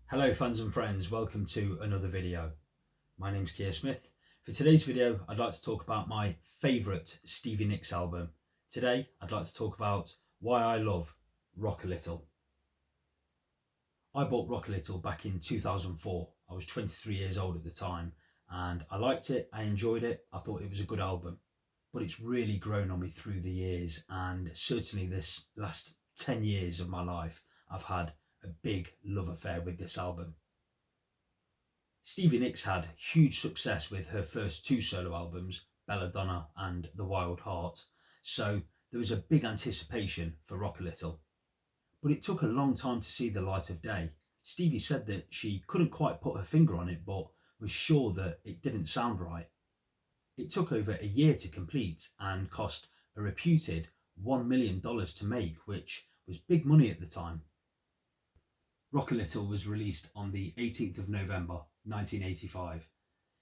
Hello fans and friends, welcome to another video. My name's Keir Smith. For today's video I'd like to talk about my favourite Stevie Nicks album. Today I'd like to talk about why I love Rock a Little. I bought Rock a Little back in 2004. I was 23 years old at the time and I liked it, I enjoyed it, I thought it was a good album. But it's really grown on me through the years, and certainly this last 10 years of my life I've had a big love affair with this album. Stevie Nicks had huge success with her first two solo albums, Belladonna and The Wild Heart, so there was a big anticipation for Rock a Little. But it took a long time to see the light of day. Stevie said that she couldn't quite put her finger on it, but was sure that it didn't sound right. It took over a year to complete and cost a reputed $1 million to make, which was big money at the time. Rock a Little was released on the 18th of November 1985.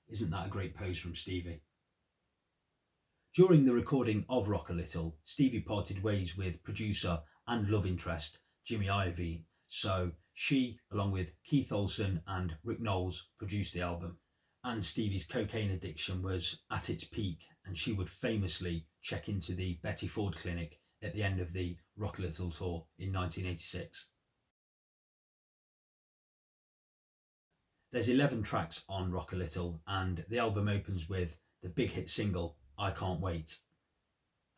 Isn't that a great pose from Stevie? During the recording of Rock a Little, Stevie parted ways with producer and love interest Jimmy Iovine, so she, along with Keith Olsen and Rick Knowles, produced the album. And Stevie's cocaine addiction was at its peak, and she would famously check into the Betty Ford clinic at the end of the Rock a Little tour in 1986. There's 11 tracks on Rock a Little, and the album opens with the big hit single, I Can't Wait.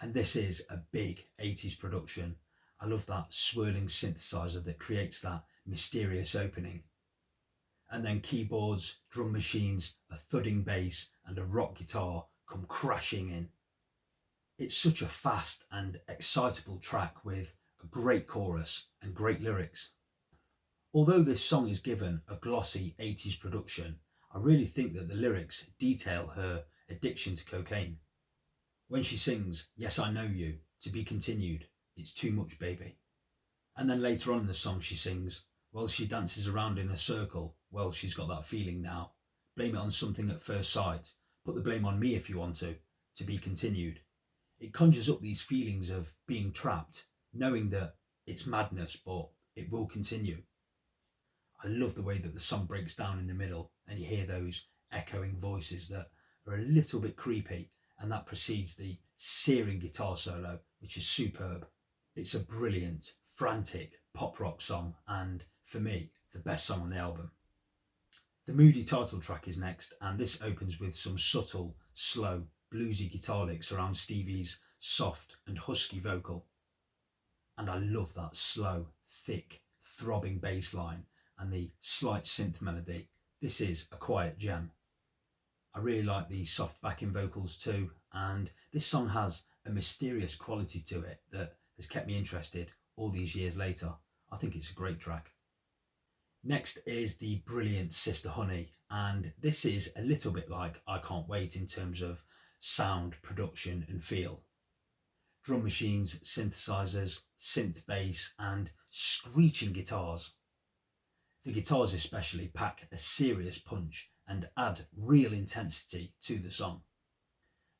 And this is a big 80s production. I love that swirling synthesizer that creates that mysterious opening. And then keyboards, drum machines, a thudding bass, and a rock guitar come crashing in. It's such a fast and excitable track with a great chorus and great lyrics. Although this song is given a glossy 80s production, I really think that the lyrics detail her addiction to cocaine. When she sings, Yes I Know You, to be continued, it's too much baby. And then later on in the song she sings, well she dances around in a circle, well she's got that feeling now. Blame it on something at first sight, put the blame on me if you want to be continued. It conjures up these feelings of being trapped, knowing that it's madness but it will continue. I love the way that the song breaks down in the middle and you hear those echoing voices that are a little bit creepy, and that precedes the searing guitar solo, which is superb. It's a brilliant, frantic pop rock song, and for me, the best song on the album. The moody title track is next, and this opens with some subtle, slow, bluesy guitar licks around Stevie's soft and husky vocal. And I love that slow, thick, throbbing bass line and the slight synth melody. This is a quiet gem. I really like the soft backing vocals too, and this song has a mysterious quality to it that has kept me interested all these years later. I think it's a great track. Next is the brilliant Sister Honey, and this is a little bit like I Can't Wait in terms of sound, production and feel. Drum machines, synthesizers, synth bass and screeching guitars. The guitars especially pack a serious punch and add real intensity to the song.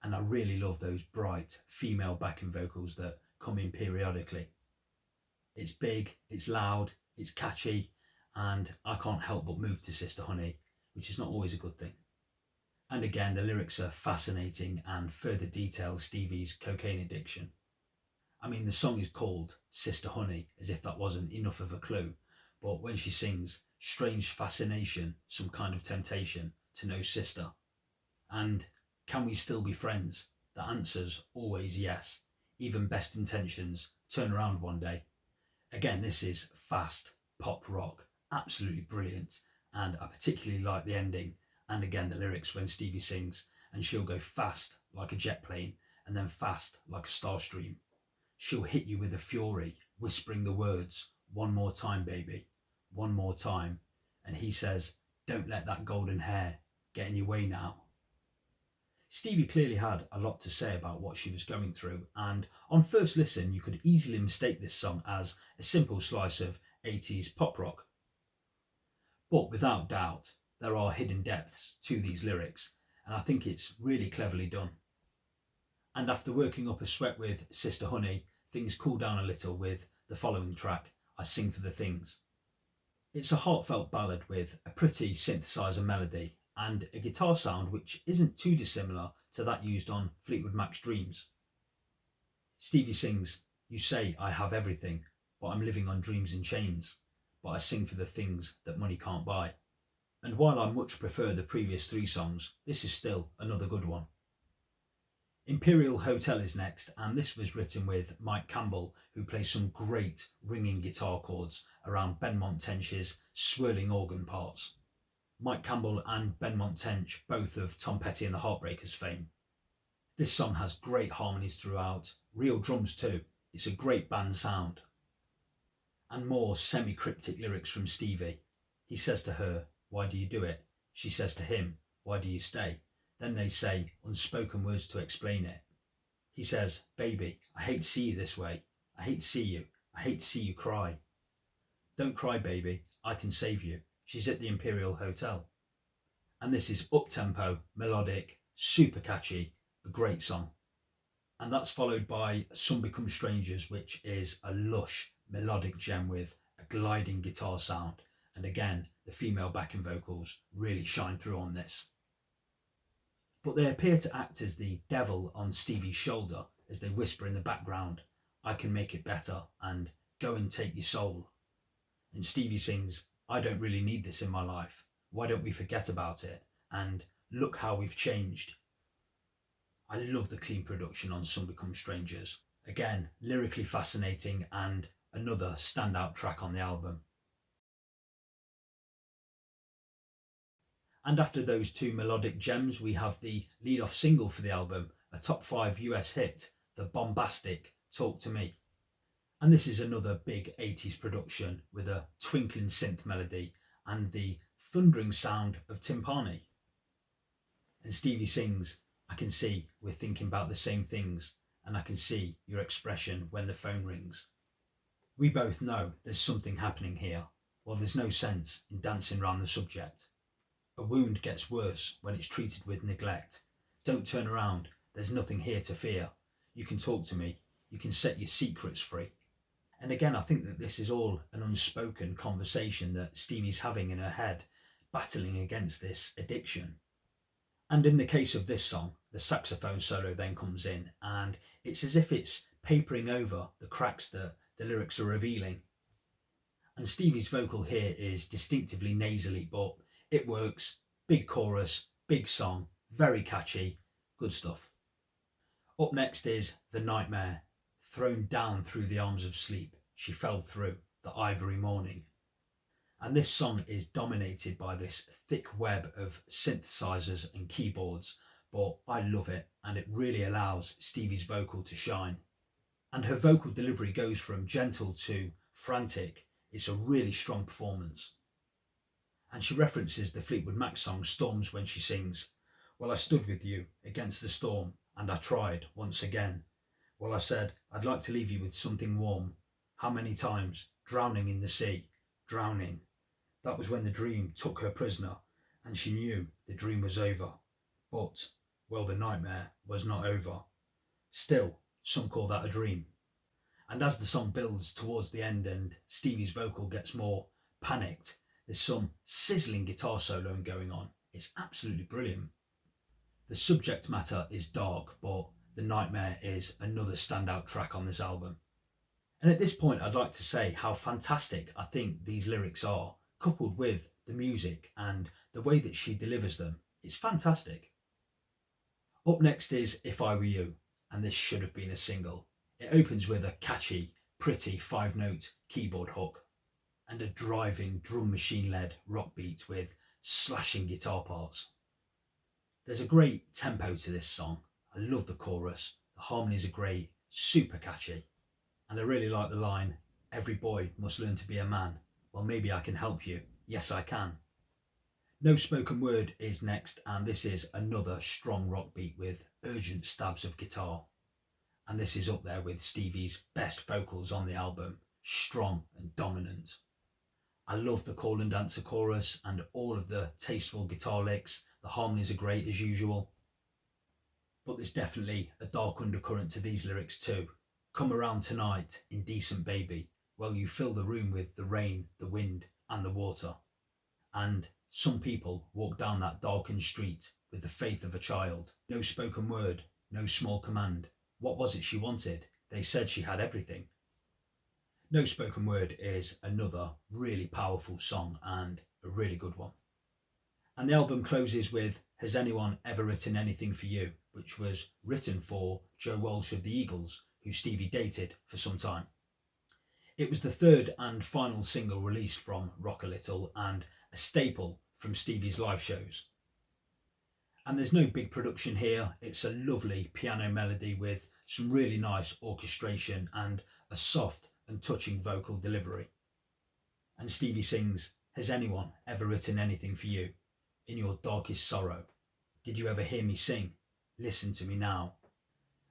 And I really love those bright female backing vocals that come in periodically. It's big, it's loud, it's catchy, and I can't help but move to Sister Honey, which is not always a good thing. And again, the lyrics are fascinating and further detail Stevie's cocaine addiction. I mean, the song is called Sister Honey, as if that wasn't enough of a clue. But when she sings, strange fascination, some kind of temptation to know sister. And can we still be friends? The answer's always yes. Even best intentions turn around one day. Again, this is fast pop rock, absolutely brilliant. And I particularly like the ending. And again, the lyrics when Stevie sings, and she'll go fast like a jet plane and then fast like a starstream. She'll hit you with a fury, whispering the words, one more time, baby, one more time. And he says, don't let that golden hair get in your way now. Stevie clearly had a lot to say about what she was going through, and on first listen you could easily mistake this song as a simple slice of 80s pop rock. But without doubt, there are hidden depths to these lyrics, and I think it's really cleverly done. And after working up a sweat with Sister Honey, things cool down a little with the following track, I Sing for the Things. It's a heartfelt ballad with a pretty synthesizer melody and a guitar sound which isn't too dissimilar to that used on Fleetwood Mac's Dreams. Stevie sings, "You say I have everything, but I'm living on dreams and chains, but I sing for the things that money can't buy." And while I much prefer the previous three songs, this is still another good one. Imperial Hotel is next, and this was written with Mike Campbell, who plays some great ringing guitar chords around Benmont Tench's swirling organ parts. Mike Campbell and Benmont Tench, both of Tom Petty and the Heartbreakers fame. This song has great harmonies throughout, real drums too. It's a great band sound. And more semi-cryptic lyrics from Stevie. He says to her, "Why do you do it?" She says to him, "Why do you stay?" Then they say unspoken words to explain it. He says, "Baby, I hate to see you this way. I hate to see you. I hate to see you cry." "Don't cry, baby. I can save you." She's at the Imperial Hotel. And this is up-tempo, melodic, super catchy, a great song. And that's followed by Some Become Strangers, which is a lush, melodic gem with a gliding guitar sound. And again, the female backing vocals really shine through on this. But they appear to act as the devil on Stevie's shoulder as they whisper in the background, "I can make it better," and "Go and take your soul." And Stevie sings, "I don't really need this in my life. Why don't we forget about it?" And "Look how we've changed." I love the clean production on Some Become Strangers. Again, lyrically fascinating and another standout track on the album. And after those two melodic gems, we have the lead-off single for the album, a top 5 US hit, the bombastic Talk to Me. And this is another big 80s production with a twinkling synth melody and the thundering sound of timpani. And Stevie sings, "I can see we're thinking about the same things, and I can see your expression when the phone rings." We both know there's something happening here. Well, there's no sense in dancing around the subject. A wound gets worse when it's treated with neglect. Don't turn around, there's nothing here to fear. You can talk to me, you can set your secrets free. And again, I think that this is all an unspoken conversation that Stevie's having in her head, battling against this addiction. And in the case of this song, the saxophone solo then comes in, and it's as if it's papering over the cracks that the lyrics are revealing. And Stevie's vocal here is distinctively nasally, but it works. Big chorus, big song, very catchy, good stuff. Up next is The Nightmare. Thrown down through the arms of sleep, she fell through the ivory morning. And this song is dominated by this thick web of synthesizers and keyboards, but I love it, and it really allows Stevie's vocal to shine. And her vocal delivery goes from gentle to frantic. It's a really strong performance. And she references the Fleetwood Mac song Storms when she sings, "Well, I stood with you against the storm, and I tried once again. Well, I said, I'd like to leave you with something warm. How many times? Drowning in the sea, drowning. That was when the dream took her prisoner, and she knew the dream was over. But, well, the nightmare was not over. Still, some call that a dream." And as the song builds towards the end and Stevie's vocal gets more panicked, there's some sizzling guitar soloing going on. It's absolutely brilliant. The subject matter is dark, but The Nightmare is another standout track on this album. And at this point, I'd like to say how fantastic I think these lyrics are, coupled with the music and the way that she delivers them. It's fantastic. Up next is If I Were You, and this should have been a single. It opens with a catchy, pretty 5-note keyboard hook and a driving drum machine led rock beat with slashing guitar parts. There's a great tempo to this song. I love the chorus, the harmonies are great, super catchy. And I really like the line, "Every boy must learn to be a man. Well, maybe I can help you. Yes, I can." No Spoken Word is next, and this is another strong rock beat with urgent stabs of guitar. And this is up there with Stevie's best vocals on the album, strong and dominant. I love the call and dancer chorus and all of the tasteful guitar licks. The harmonies are great as usual. But there's definitely a dark undercurrent to these lyrics too. "Come around tonight, indecent baby. Well, you fill the room with the rain, the wind, and the water. And some people walk down that darkened street with the faith of a child. No spoken word, no small command. What was it she wanted? They said she had everything. No Spoken Word is another really powerful song and a really good one. And the album closes with Has Anyone Ever Written Anything for You, which was written for Joe Walsh of the Eagles, who Stevie dated for some time. It was the third and final single released from Rock a Little and a staple from Stevie's live shows. And there's no big production here, it's a lovely piano melody with some really nice orchestration and a soft and touching vocal delivery. And Stevie sings, Has anyone ever written anything for you? In your darkest sorrow, did you ever hear me sing? Listen to me now.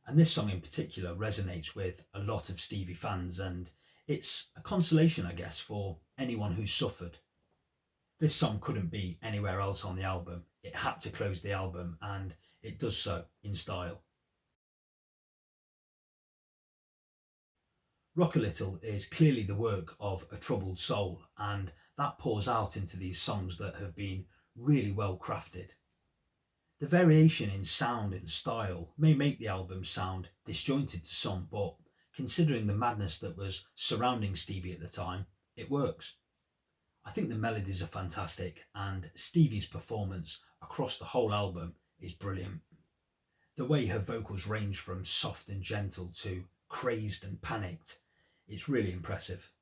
And this song in particular resonates with a lot of Stevie fans, and it's a consolation, I guess, for anyone who's suffered. This song couldn't be anywhere else on the album. It had to close the album, and it does so in style. Rock a Little is clearly the work of a troubled soul, and that pours out into these songs that have been really well crafted. The variation in sound and style may make the album sound disjointed to some, but considering the madness that was surrounding Stevie at the time, it works. I think the melodies are fantastic, and Stevie's performance across the whole album is brilliant. The way her vocals range from soft and gentle to crazed and panicked, it's really impressive.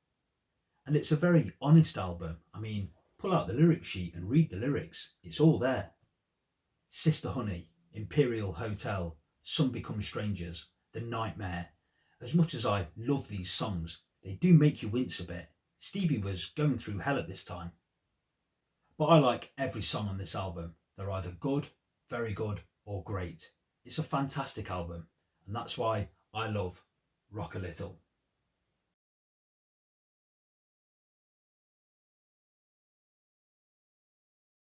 And it's a very honest album. I mean, pull out the lyric sheet and read the lyrics, it's all there. Sister Honey, Imperial Hotel, Some Become Strangers, The Nightmare. As much as I love these songs, they do make you wince a bit. Stevie was going through hell at this time. But I like every song on this album. They're either good, very good, or great. It's a fantastic album, and that's why I love Rock a Little.